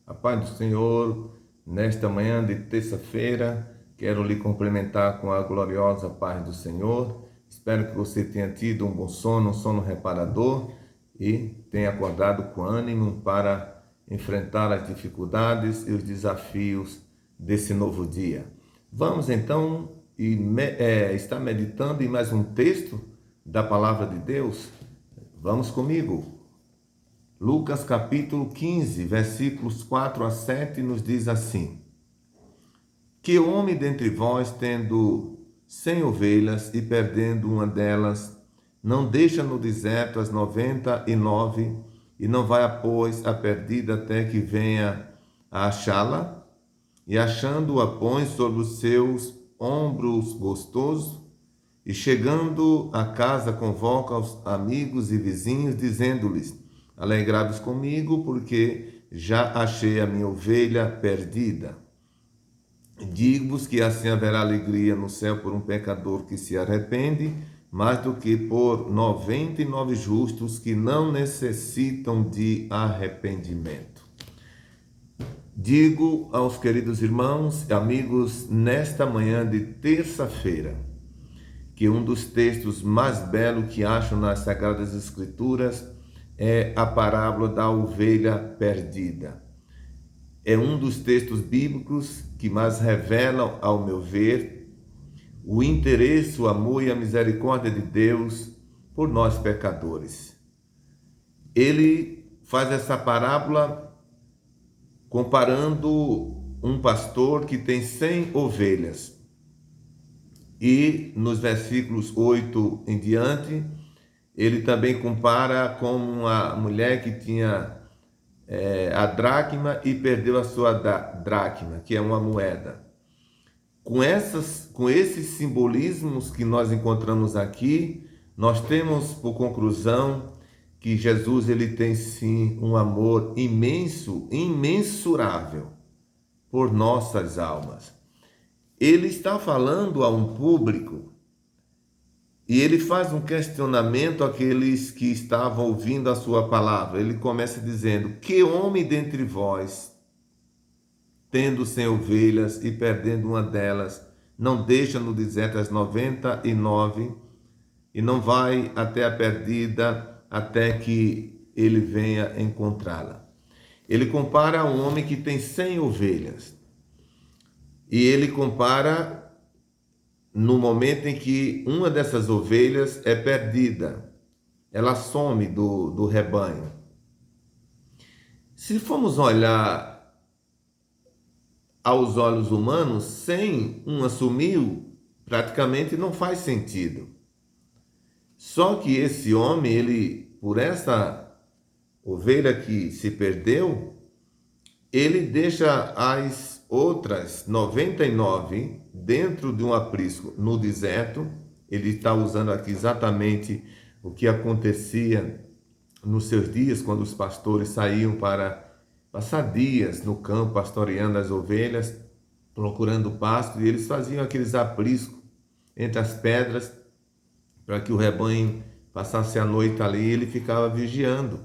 A paz do Senhor, nesta manhã de terça-feira, quero lhe cumprimentar com a gloriosa paz do Senhor. Espero que você tenha tido um bom sono, um sono reparador e tenha acordado com ânimo para enfrentar as dificuldades e os desafios desse novo dia. Vamos então estar meditando em mais um texto da Palavra de Deus. Vamos comigo. Lucas capítulo 15, versículos 4 a 7 nos diz assim: Que homem dentre vós, tendo 100 ovelhas e perdendo uma delas, não deixa no deserto as 99 e não vai após a perdida até que venha a achá-la? E achando-a põe sobre os seus ombros gostosos, e chegando a casa convoca os amigos e vizinhos, dizendo-lhes: Alegrai-vos comigo, porque já achei a minha ovelha perdida. Digo-vos que assim haverá alegria no céu por um pecador que se arrepende, mais do que por 99 justos que não necessitam de arrependimento. Digo aos queridos irmãos e amigos, nesta manhã de terça-feira, que um dos textos mais belos que acho nas Sagradas Escrituras é a parábola da ovelha perdida. É um dos textos bíblicos que mais revelam, ao meu ver, o interesse, o amor e a misericórdia de Deus por nós pecadores. Ele faz essa parábola comparando um pastor que tem 100 ovelhas. E nos versículos 8 em diante, ele também compara com uma mulher que tinha a dracma e perdeu a sua dracma, que é uma moeda. Com esses simbolismos que nós encontramos aqui, nós temos por conclusão que Jesus ele tem sim um amor imenso, imensurável por nossas almas. Ele está falando a um público e ele faz um questionamento àqueles que estavam ouvindo a sua palavra. Ele começa dizendo: Que homem dentre vós, tendo 100 ovelhas e perdendo uma delas, não deixa no deserto as 99 e não vai até a perdida até que ele venha encontrá-la? Ele compara a um homem que tem 100 ovelhas. E ele compara no momento em que uma dessas ovelhas é perdida, ela some do rebanho. Se formos olhar aos olhos humanos, sem uma sumiu, praticamente não faz sentido. Só que esse homem, ele, por essa ovelha que se perdeu, ele deixa as outras 99 dentro de um aprisco no deserto. Ele está usando aqui exatamente o que acontecia nos seus dias, quando os pastores saíam para passar dias no campo, pastoreando as ovelhas, procurando pasto, e eles faziam aqueles apriscos entre as pedras para que o rebanho passasse a noite ali, e ele ficava vigiando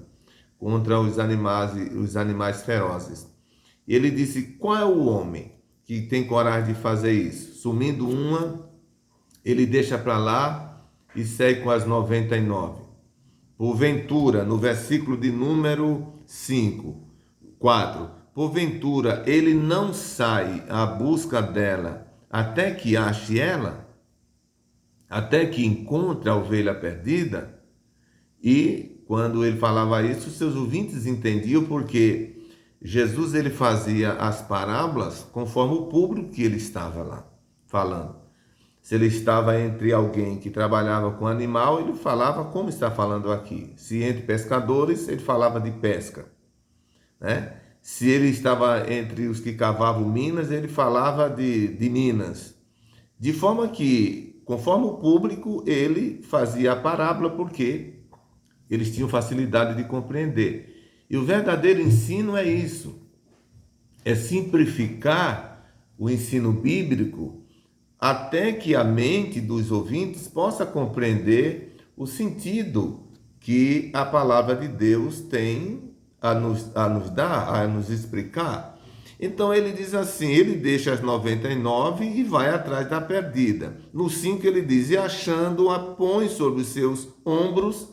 contra os animais ferozes. E ele disse: qual é o homem que tem coragem de fazer isso? Sumindo uma, ele deixa para lá e segue com as 99. Porventura, no versículo de número 4, porventura ele não sai à busca dela até que ache ela, até que encontre a ovelha perdida? E quando ele falava isso, seus ouvintes entendiam, porque Jesus ele fazia as parábolas conforme o público que ele estava lá falando. Se ele estava entre alguém que trabalhava com animal, ele falava como está falando aqui. Se entre pescadores, ele falava de pesca, né? Se ele estava entre os que cavavam minas, ele falava de minas. De forma que, conforme o público, ele fazia a parábola, porque eles tinham facilidade de compreender. E o verdadeiro ensino é isso: é simplificar o ensino bíblico até que a mente dos ouvintes possa compreender o sentido que a palavra de Deus tem nos dar, a nos explicar. Então ele diz assim, ele deixa as 99 e vai atrás da perdida. No 5 ele diz, e achando-a põe sobre os seus ombros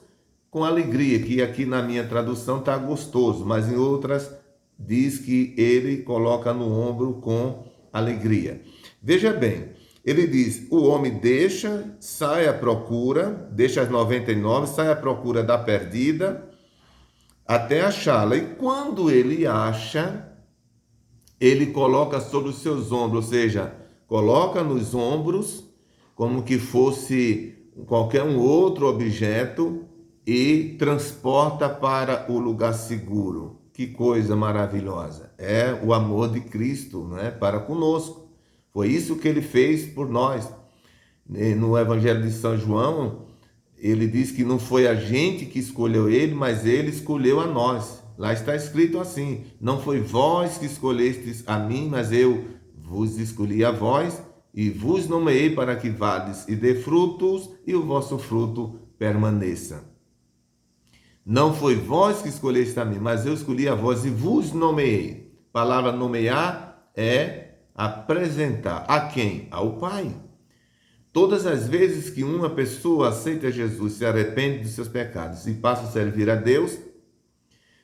com alegria, que aqui na minha tradução está gostoso, mas em outras diz que ele coloca no ombro com alegria. Veja bem, ele diz, o homem sai à procura, deixa as 99, sai à procura da perdida, até achá-la. E quando ele acha, ele coloca sobre os seus ombros, ou seja, coloca nos ombros como que fosse qualquer um outro objeto e transporta para o lugar seguro. Que coisa maravilhosa! É o amor de Cristo, né, para conosco. Foi isso que ele fez por nós. No Evangelho de São João, ele diz que não foi a gente que escolheu ele, mas ele escolheu a nós. Lá está escrito assim, não foi vós que escolhestes a mim, mas eu vos escolhi a vós e vos nomeei para que vades e dê frutos e o vosso fruto permaneça. Não foi vós que escolheste a mim, mas eu escolhi a vós e vos nomeei. A palavra nomear é apresentar. A quem? Ao Pai. Todas as vezes que uma pessoa aceita Jesus, se arrepende dos seus pecados e passa a servir a Deus,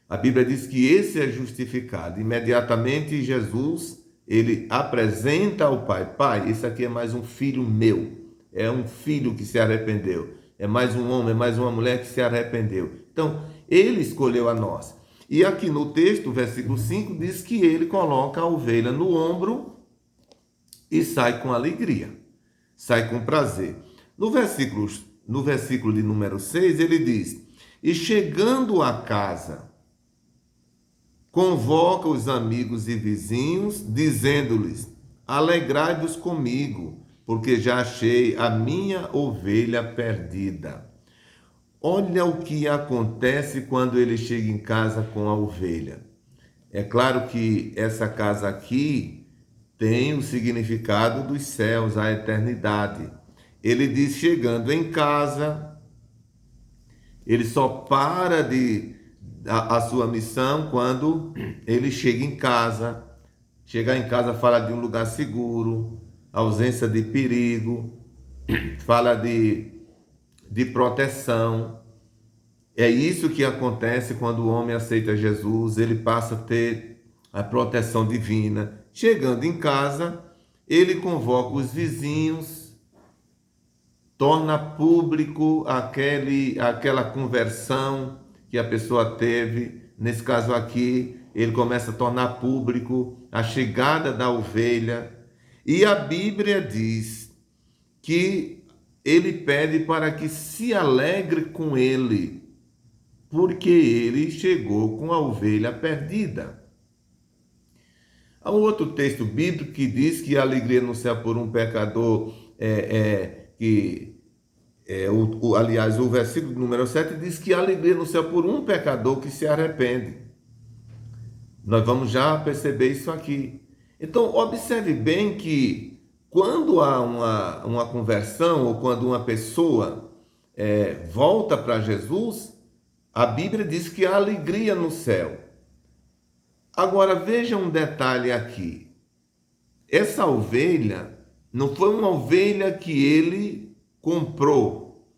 a Bíblia diz que esse é justificado. Imediatamente Jesus, ele apresenta ao Pai, Pai, esse aqui é mais um filho meu, é um filho que se arrependeu, é mais um homem, é mais uma mulher que se arrependeu. Então, ele escolheu a nós. E aqui no texto, versículo 5, diz que ele coloca a ovelha no ombro e sai com alegria, sai com prazer. No versículo de número 6, ele diz, e chegando a casa, convoca os amigos e vizinhos, dizendo-lhes, alegrai-vos comigo, porque já achei a minha ovelha perdida. Olha o que acontece quando ele chega em casa com a ovelha. É claro que essa casa aqui tem o significado dos céus, a eternidade. Ele diz, chegando em casa, ele só para a sua missão quando ele chega em casa. Chegar em casa fala de um lugar seguro, ausência de perigo, fala de proteção. É isso que acontece quando o homem aceita Jesus, ele passa a ter a proteção divina. Chegando em casa, ele convoca os vizinhos, torna público aquela conversão que a pessoa teve. Nesse caso aqui, ele começa a tornar público a chegada da ovelha. E a Bíblia diz que ele pede para que se alegre com ele, porque ele chegou com a ovelha perdida. Há um outro texto bíblico que diz que a alegria no céu por um pecador aliás, o versículo número 7 diz que a alegria no céu por um pecador que se arrepende. Nós vamos já perceber isso aqui. Então, observe bem que quando há uma conversão ou quando uma pessoa volta para Jesus, a Bíblia diz que há alegria no céu. Agora, veja um detalhe aqui. Essa ovelha não foi uma ovelha que ele comprou.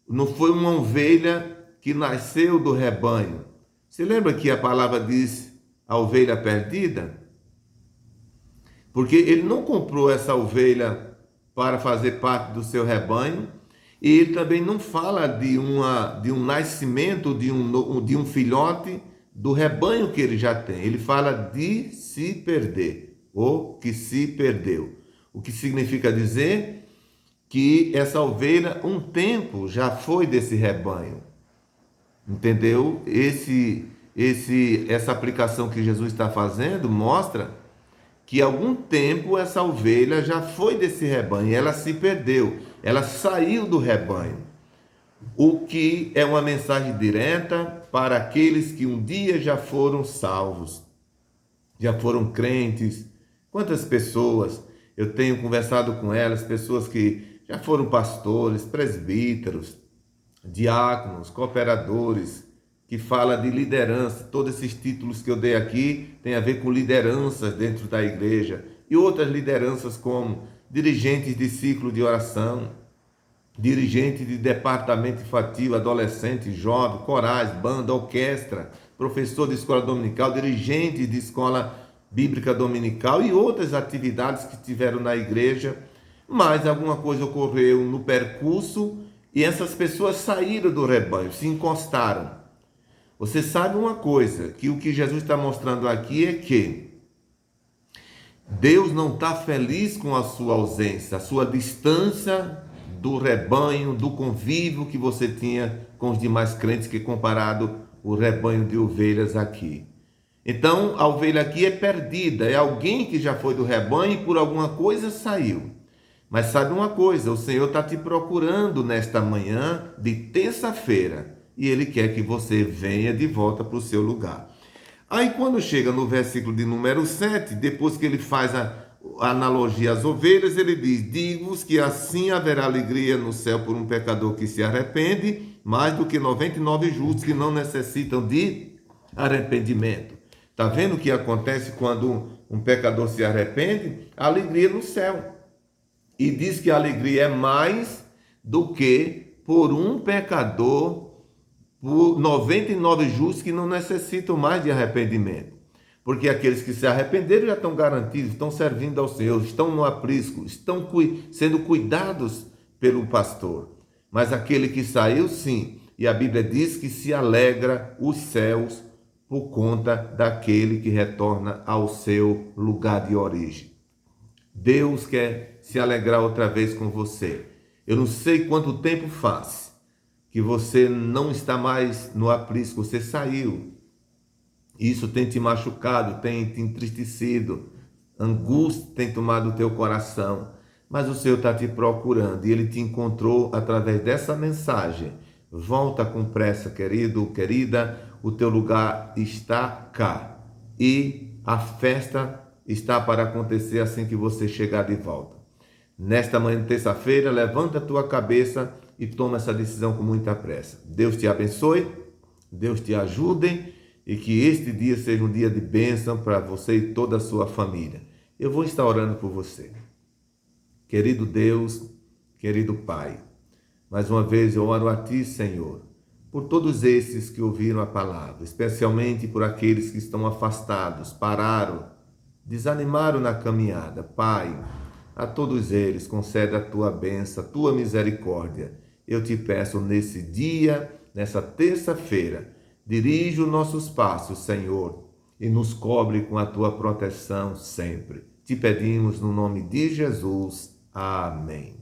Não foi uma ovelha que nasceu do rebanho. Você lembra que a palavra diz a ovelha perdida? Porque ele não comprou essa ovelha para fazer parte do seu rebanho. E ele também não fala de um nascimento, de um filhote do rebanho que ele já tem. Ele fala de se perder, ou que se perdeu. O que significa dizer que essa ovelha, um tempo, já foi desse rebanho. Entendeu? Essa aplicação que Jesus está fazendo mostra que há algum tempo essa ovelha já foi desse rebanho, ela se perdeu, ela saiu do rebanho. O que é uma mensagem direta para aqueles que um dia já foram salvos, já foram crentes. Quantas pessoas eu tenho conversado com elas, pessoas que já foram pastores, presbíteros, diáconos, cooperadores, que fala de liderança. Todos esses títulos que eu dei aqui têm a ver com lideranças dentro da igreja. E outras lideranças como dirigentes de ciclo de oração, dirigente de departamento infantil, adolescente, jovem, corais, banda, orquestra, professor de escola dominical, dirigente de escola bíblica dominical e outras atividades que tiveram na igreja. Mas alguma coisa ocorreu no percurso e essas pessoas saíram do rebanho, se encostaram. Você sabe uma coisa, que o que Jesus está mostrando aqui é que Deus não está feliz com a sua ausência, a sua distância do rebanho, do convívio que você tinha com os demais crentes, que comparado o rebanho de ovelhas aqui. Então, a ovelha aqui é perdida, é alguém que já foi do rebanho e por alguma coisa saiu. Mas sabe uma coisa, o Senhor está te procurando nesta manhã de terça-feira e Ele quer que você venha de volta para o seu lugar. Aí quando chega no versículo de número 7, depois que ele faz a analogia às ovelhas, ele diz: digo-vos que assim haverá alegria no céu por um pecador que se arrepende, mais do que 99 justos que não necessitam de arrependimento. Está vendo o que acontece quando um pecador se arrepende? A alegria no céu. E diz que a alegria é mais do que por um pecador, por 99 justos que não necessitam mais de arrependimento. Porque aqueles que se arrependeram já estão garantidos, estão servindo ao Senhor, estão no aprisco, estão sendo cuidados pelo pastor. Mas aquele que saiu, sim, e a Bíblia diz que se alegra os céus por conta daquele que retorna ao seu lugar de origem. Deus quer se alegrar outra vez com você. Eu não sei quanto tempo faz que você não está mais no aprisco, você saiu. Isso tem te machucado, tem te entristecido, angústia tem tomado o teu coração, mas o Senhor está te procurando e Ele te encontrou através dessa mensagem. Volta com pressa, querido, querida, o teu lugar está cá e a festa está para acontecer assim que você chegar de volta. Nesta manhã de terça-feira, levanta a tua cabeça e toma essa decisão com muita pressa. Deus te abençoe, Deus te ajude e que este dia seja um dia de bênção para você e toda a sua família. Eu vou estar orando por você. Querido Deus, querido Pai, mais uma vez eu oro a Ti, Senhor, por todos esses que ouviram a palavra, especialmente por aqueles que estão afastados, pararam, desanimaram na caminhada. Pai, a todos eles concede a Tua bênção, a Tua misericórdia. Eu te peço nesse dia, nessa terça-feira, dirige os nossos passos, Senhor, e nos cobre com a Tua proteção sempre. Te pedimos no nome de Jesus. Amém.